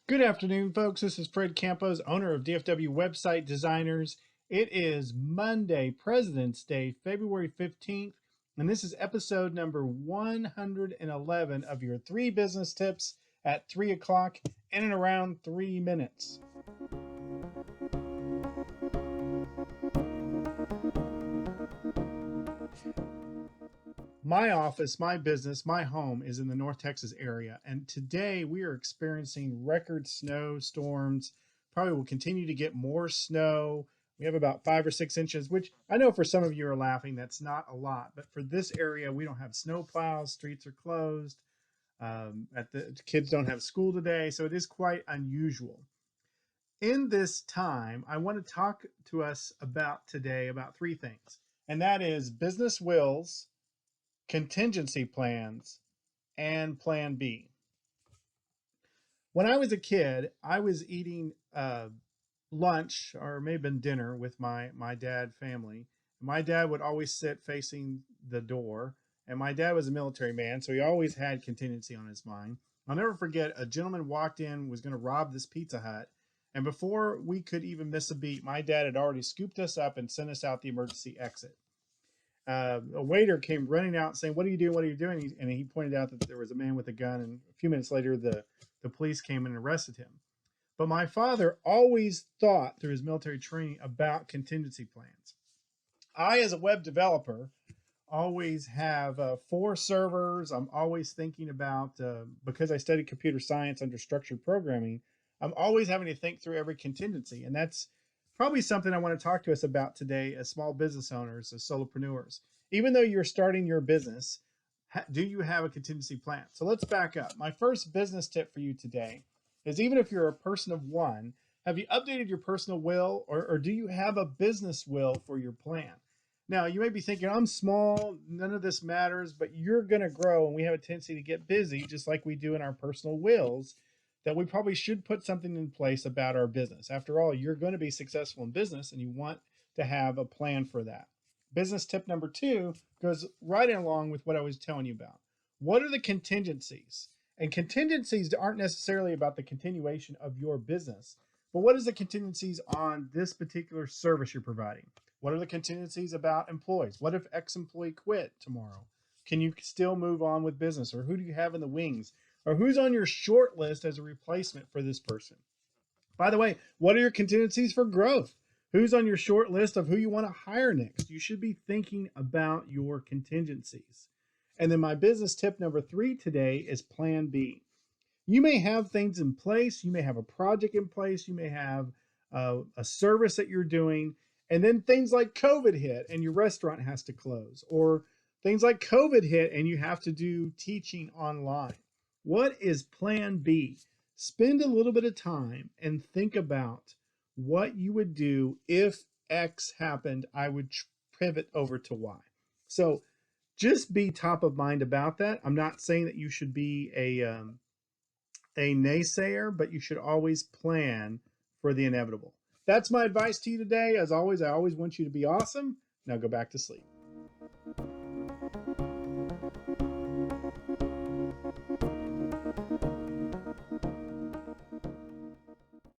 Good afternoon, folks. This is Fred Campos, owner of DFW Website Designers. It is Monday, President's Day, February 15th, and this is episode number 111 of your 3 business tips at 3 o'clock in and around 3 minutes. My office, my business, my home is in the North Texas area, and today we are experiencing record snowstorms. Probably will continue to get more snow. We have about 5 or 6 inches, which I know for some of you are laughing. That's not a lot, but for this area, we don't have snow plows. Streets are closed. The kids don't have school today, so it is quite unusual. In this time, I want to talk to us about today about 3 things, and that is business wills, contingency plans, and plan B. When I was a kid, I was eating lunch or maybe been dinner with my dad family. My dad would always sit facing the door, and my dad was a military man, so he always had contingency on his mind. I'll never forget, a gentleman walked in, was going to rob this Pizza Hut, and before we could even miss a beat, my dad had already scooped us up and sent us out the emergency exit. A waiter came running out saying, "What are you doing? What are you doing?" And he pointed out that there was a man with a gun, and a few minutes later, the police came and arrested him. But my father always thought through his military training about contingency plans. I, as a web developer, always have 4 servers. I'm always thinking about, because I studied computer science under structured programming, I'm always having to think through every contingency. And that's probably something I want to talk to us about today as small business owners, as solopreneurs. Even though you're starting your business, do you have a contingency plan? So let's back up. My first business tip for you today is, even if you're a person of one, have you updated your personal will, or do you have a business will for your plan? Now, you may be thinking, I'm small, none of this matters, but you're going to grow, and we have a tendency to get busy, just like we do in our personal wills, that we probably should put something in place about our business. After all, you're going to be successful in business, and you want to have a plan for that. Business tip number 2 goes right along with what I was telling you about. What are the contingencies? And contingencies aren't necessarily about the continuation of your business, but what is the contingencies on this particular service you're providing? What are the contingencies about employees? What if X employee quit tomorrow? Can you still move on with business? Or who do you have in the wings? Or who's on your short list as a replacement for this person? By the way, what are your contingencies for growth? Who's on your short list of who you want to hire next? You should be thinking about your contingencies. And then my business tip number 3 today is plan B. You may have things in place. You may have a project in place. You may have a service that you're doing. And then things like COVID hit and your restaurant has to close. Or things like COVID hit and you have to do teaching online. What is plan B? Spend a little bit of time and think about what you would do if X happened. I would pivot over to Y. So just be top of mind about that. I'm not saying that you should be a naysayer, but you should always plan for the inevitable. That's my advice to you today. As always, I always want you to be awesome. Now go back to sleep.